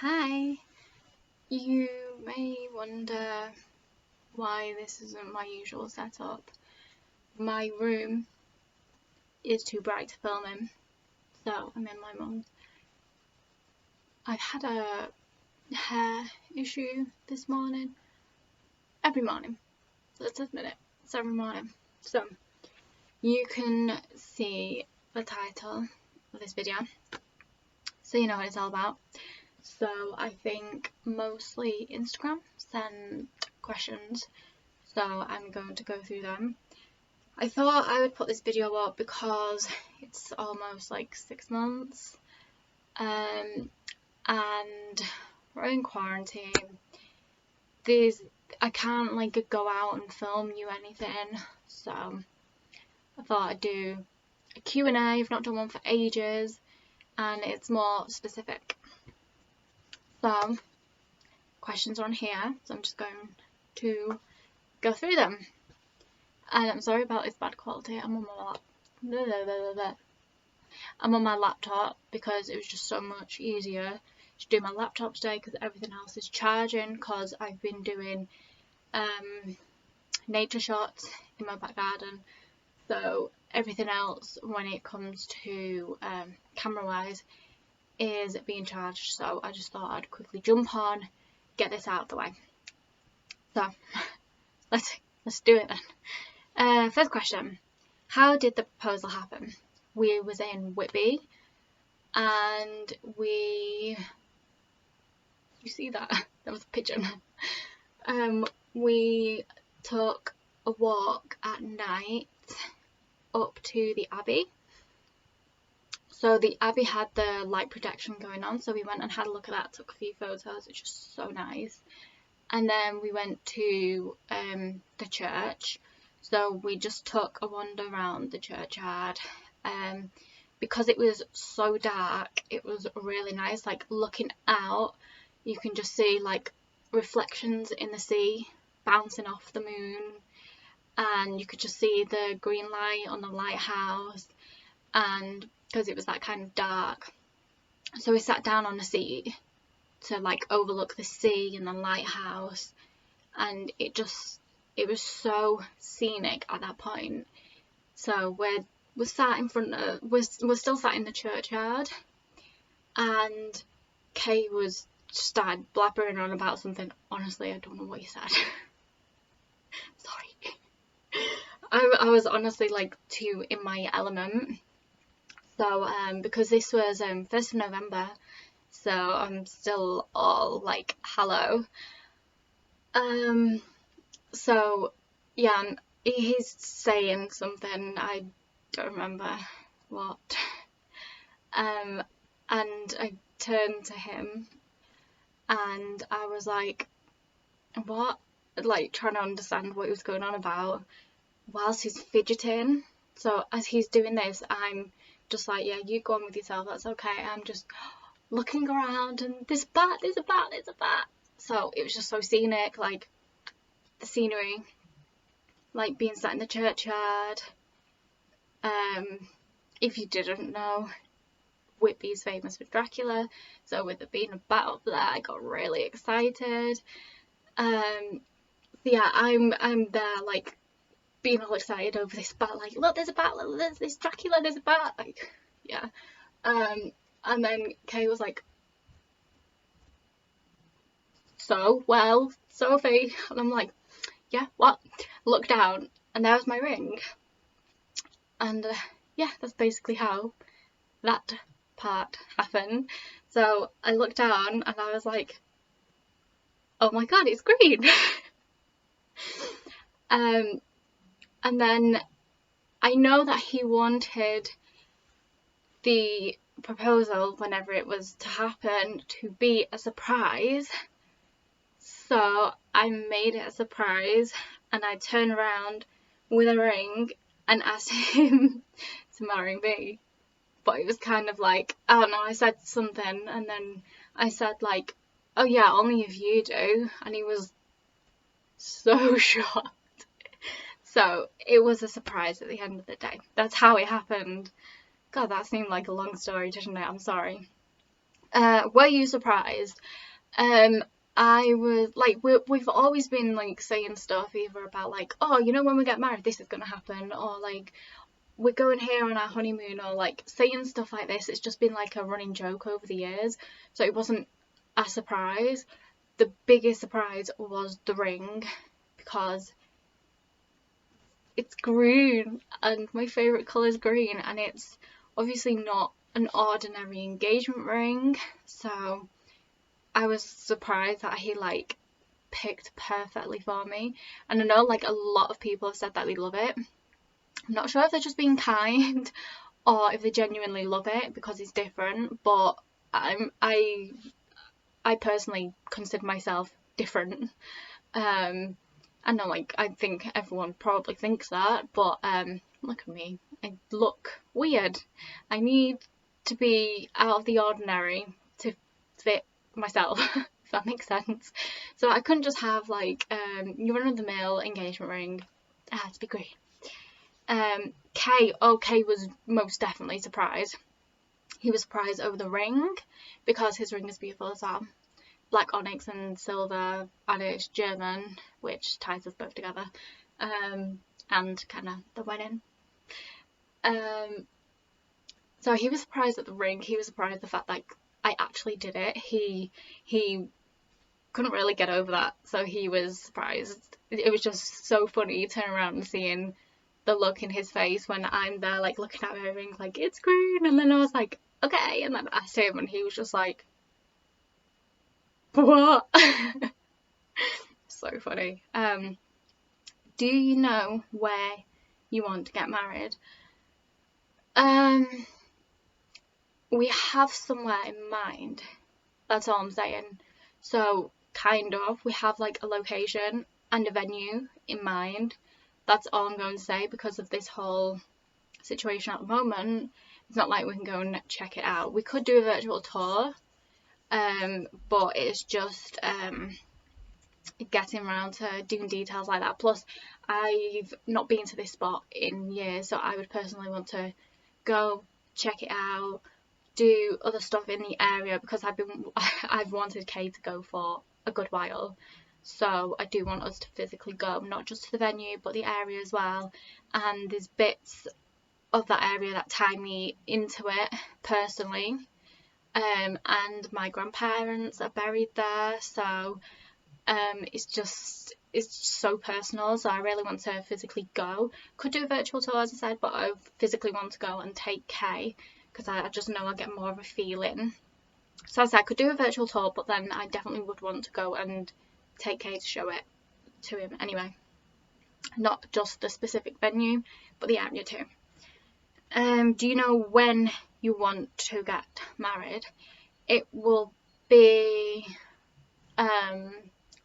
Hi! You may wonder why this isn't my usual setup. My room is too bright to film in, so I'm in my mum's. I've had a hair issue this morning. Every morning. Let's admit it. It's every morning. So, you can see the title of this video, so you know what it's all about. So I think mostly Instagram sent questions, so I'm going to go through them. I thought I would put this video up because it's almost like 6 months and we're in quarantine. I can't like go out and film you anything, so I thought I'd do a Q&A. I've not done one for ages and it's more specific. So, questions are on here, so I'm just going to go through them. And I'm sorry about this bad quality. I'm on my laptop because it was just so much easier to do my laptop today because everything else is charging, because I've been doing nature shots in my back garden. So everything else when it comes to camera wise is being charged, so I just thought I'd quickly jump on, get this out of the way. So let's do it then. First question: how did the proposal happen? We was in Whitby and you see that? That was a pigeon. We took a walk at night up to the Abbey. So the Abbey had the light protection going on, so we went and had a look at that, took a few photos, which was so nice. And then we went to the church, so we just took a wander around the churchyard. Because it was so dark, it was really nice. Like looking out, you can just see like reflections in the sea bouncing off the moon, and you could just see the green light on the lighthouse. And because it was that kind of dark, so we sat down on a seat to like overlook the sea and the lighthouse, and it was so scenic at that point. So we're sat in front of, we're still sat in the churchyard, and Kay was started blabbering on about something. Honestly, I don't know what he said. Sorry. I was honestly like too in my element. So because this was 1st of November, so I'm still all like hello. So yeah, he's saying something, I don't remember what. And I turned to him and I was like, what? Like trying to understand what he was going on about whilst he's fidgeting. So as he's doing this, I'm just like, yeah, you go on with yourself, that's okay. I'm just looking around and there's a bat. So it was just so scenic, like the scenery, like being sat in the churchyard. If you didn't know, Whitby's famous for Dracula, so with it being a bat up there, I got really excited. Yeah, I'm there like being all excited over this bat, like look, there's a bat, look, there's this Dracula, there's a bat, like yeah. And then Kay was like, so well, Sophie, and I'm like, yeah, what? Look down and there's my ring. And yeah, that's basically how that part happened. So I looked down and I was like, oh my god, it's green. And then I know that he wanted the proposal, whenever it was to happen, to be a surprise. So I made it a surprise and I turned around with a ring and asked him to marry me. But it was kind of like, I don't know, I said something and then I said like, oh yeah, only if you do. And he was so shocked. So it was a surprise at the end of the day. That's how it happened. God, that seemed like a long story, didn't it? I'm sorry. Were you surprised? I was like, we've always been like saying stuff either about like, oh, you know, when we get married, this is gonna happen, or like, we're going here on our honeymoon, or like saying stuff like this. It's just been like a running joke over the years, so it wasn't a surprise. The biggest surprise was the ring, because it's green and my favourite colour is green, and it's obviously not an ordinary engagement ring, so I was surprised that he like picked perfectly for me. And I know like a lot of people have said that they love it. I'm not sure if they're just being kind or if they genuinely love it because it's different, but I personally consider myself different. I know, like, I think everyone probably thinks that, but look at me. I look weird. I need to be out of the ordinary to fit myself, if that makes sense. So I couldn't just have, like, your run-of-the-mill engagement ring. It had to be green. Kay was most definitely surprised. He was surprised over the ring because his ring is beautiful as well. Black onyx and silver, and it's German, which ties us both together, and kind of the wedding. So he was surprised at the ring. He was surprised at the fact that I actually did it. He couldn't really get over that, so he was surprised. It was just so funny turning around and seeing the look in his face when I'm there, like, looking at my ring, like, it's green, and then I was like, okay, and then I asked him, and he was just like, what? So funny. Do you know where you want to get married? We have somewhere in mind. That's all I'm saying. So, kind of, we have like a location and a venue in mind. That's all I'm going to say, because of this whole situation at the moment. It's not like we can go and check it out. We could do a virtual tour, but it's just getting around to doing details like that. Plus, I've not been to this spot in years, so I would personally want to go check it out, do other stuff in the area, because I've wanted Kay to go for a good while. So I do want us to physically go, not just to the venue, but the area as well. And there's bits of that area that tie me into it personally. And my grandparents are buried there, so it's just so personal. So I really want to physically go. Could do a virtual tour, as I said, but I physically want to go and take Kay, because I just know I get more of a feeling. So as I said, I could do a virtual tour, but then I definitely would want to go and take Kay to show it to him anyway. Not just the specific venue, but the area too. Do you know when you want to get married? It will be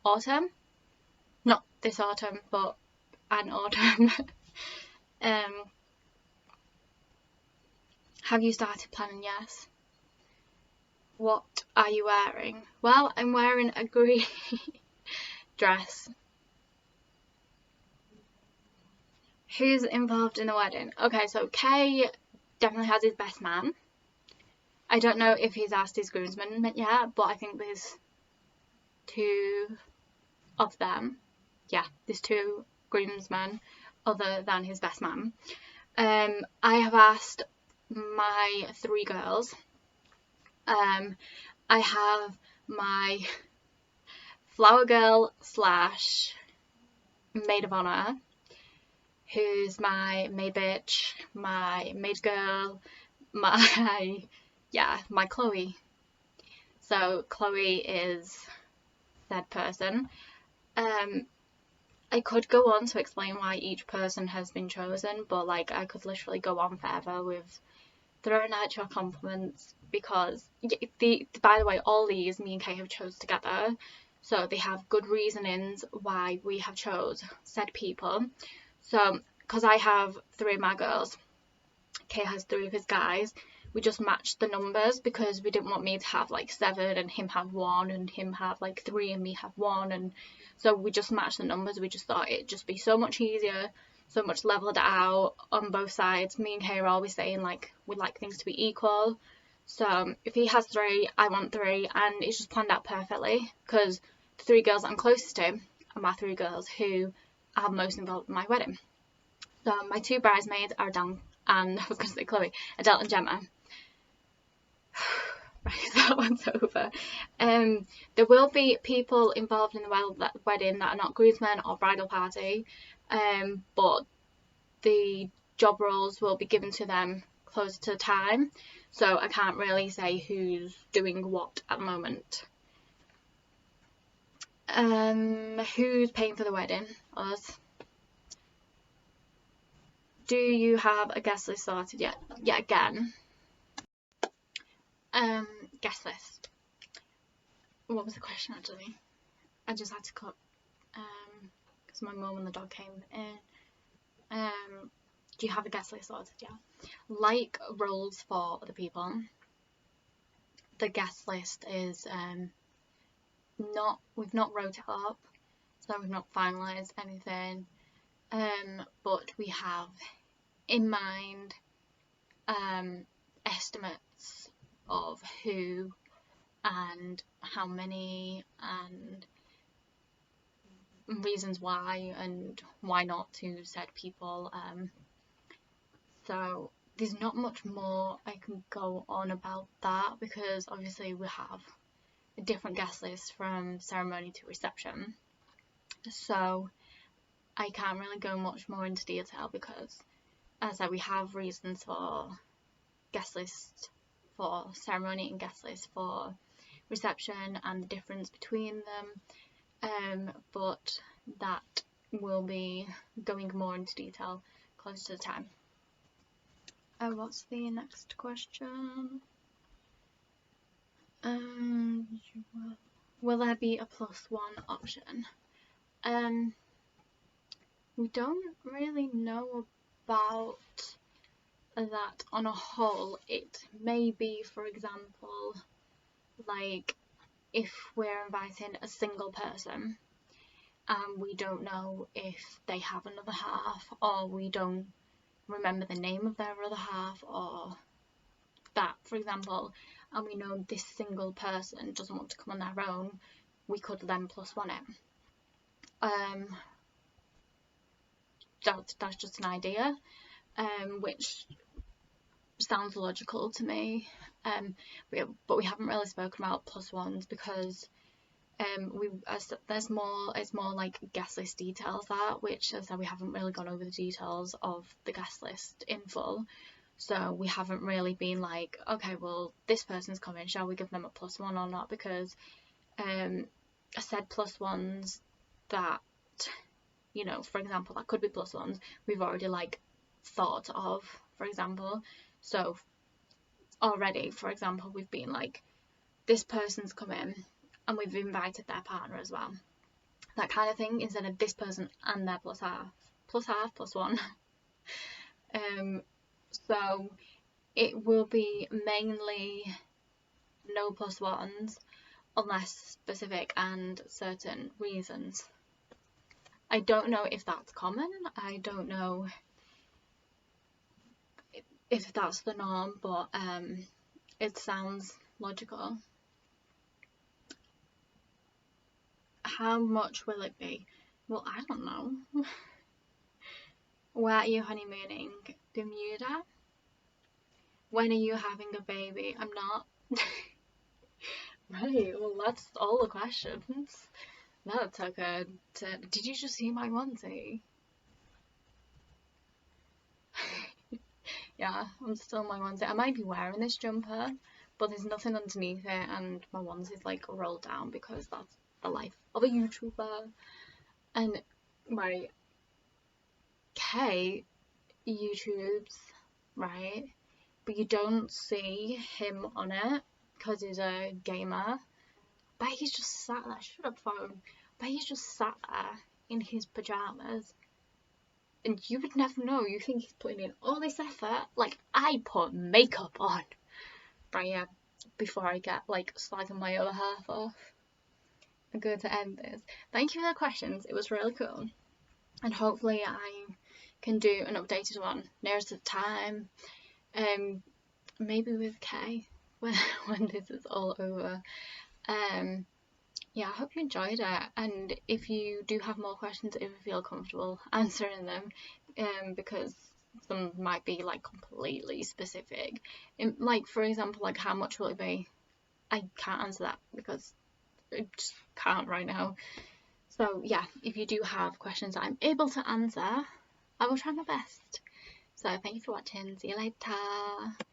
autumn. Not this autumn, but an autumn. Have you started planning? Yes. What are you wearing? Well, I'm wearing a green dress. Who's involved in the wedding? Okay, so Kay definitely has his best man. I don't know if he's asked his groomsmen yet, but I think there's 2 of them. Yeah, there's 2 groomsmen other than his best man. I have asked my 3 girls. I have my flower girl / maid of honour, who's my maid bitch, my maid girl, my Chloe. So Chloe is that person. I could go on to explain why each person has been chosen, but like I could literally go on forever with throwing out your compliments, because by the way, all these me and Kay have chose together, so they have good reasonings why we have chose said people. So because I have 3 of my girls, Kay has 3 of his guys, we just matched the numbers, because we didn't want me to have like 7 and him have 1 and him have like 3 and me have 1, and so we just matched the numbers. We just thought it'd just be so much easier, so much leveled out on both sides. Me and Kay are always saying like we'd like things to be equal, So if he has 3, I want 3, and it's just planned out perfectly, because the 3 girls I'm closest to are my 3 girls who are most involved in my wedding. So my 2 bridesmaids are Adele, and I was going to say Chloe, Adele and Gemma. Right, that one's over. There will be people involved in the wedding that are not groomsmen or bridal party, but the job roles will be given to them closer to the time, so I can't really say who's doing what at the moment. Who's paying for the wedding? Us. Do you have a guest list sorted yet? Yet again. Guest list. What was the question actually? I just had to cut because my mum and the dog came in. Do you have a guest list sorted? Yeah. Like roles for other people, the guest list is we've not wrote it up, so we've not finalised anything. But we have in mind estimates of who and how many and reasons why and why not to said people. So there's not much more I can go on about that, because obviously we have a different guest list from ceremony to reception, so I can't really go much more into detail, because as I said, we have reasons for guest list for ceremony and guest list for reception and the difference between them, but that will be going more into detail close to the time. What's the next question? Will there be a +1 option? We don't really know about that on a whole. It may be, for example, like if we're inviting a single person and we don't know if they have another half, or we don't remember the name of their other half, or that, for example, and we know this single person doesn't want to come on their own, we could then +1 it. That's just an idea, which sounds logical to me, but we haven't really spoken about +1s, because it's more like guest list details, that, which, as I said, we haven't really gone over the details of the guest list in full, so we haven't really been like, okay, well, this person's coming, shall we give them a +1 or not? Because I said +1s that, you know, for example, that could be +1s we've already like thought of, for example. So already, for example, we've been like, this person's coming and we've invited their partner as well, that kind of thing, instead of this person and their +1. So it will be mainly no +1s unless specific and certain reasons. I don't know if that's common, I don't know if that's the norm, but it sounds logical. How much will it be? Well, I don't know. Where are you honeymooning? Bermuda? When are you having a baby? I'm not. Right, well, that's all the questions. That took a turn. Did you just see my onesie? Yeah, I'm still in my onesie. I might be wearing this jumper, but there's nothing underneath it, and my onesie's like rolled down, because that's the life of a YouTuber. And my Kay YouTubes, right? But you don't see him on it because he's a gamer. But he's just sat there. Shut up, phone. But he's just sat there in his pajamas, and you would never know. You think he's putting in all this effort. Like, I put makeup on, right? Yeah, before I get like slagging my other half off. I'm going to end this. Thank you for the questions. It was really cool, and hopefully I can do an updated one nearest to the time. Maybe with Kay. when this is all over. Yeah, I hope you enjoyed it, and if you do have more questions, if you feel comfortable answering them, because some might be like completely specific, like for example, like how much will it be? I can't answer that because I just can't right now. So yeah, if you do have questions that I'm able to answer, I will try my best. So thank you for watching. See you later.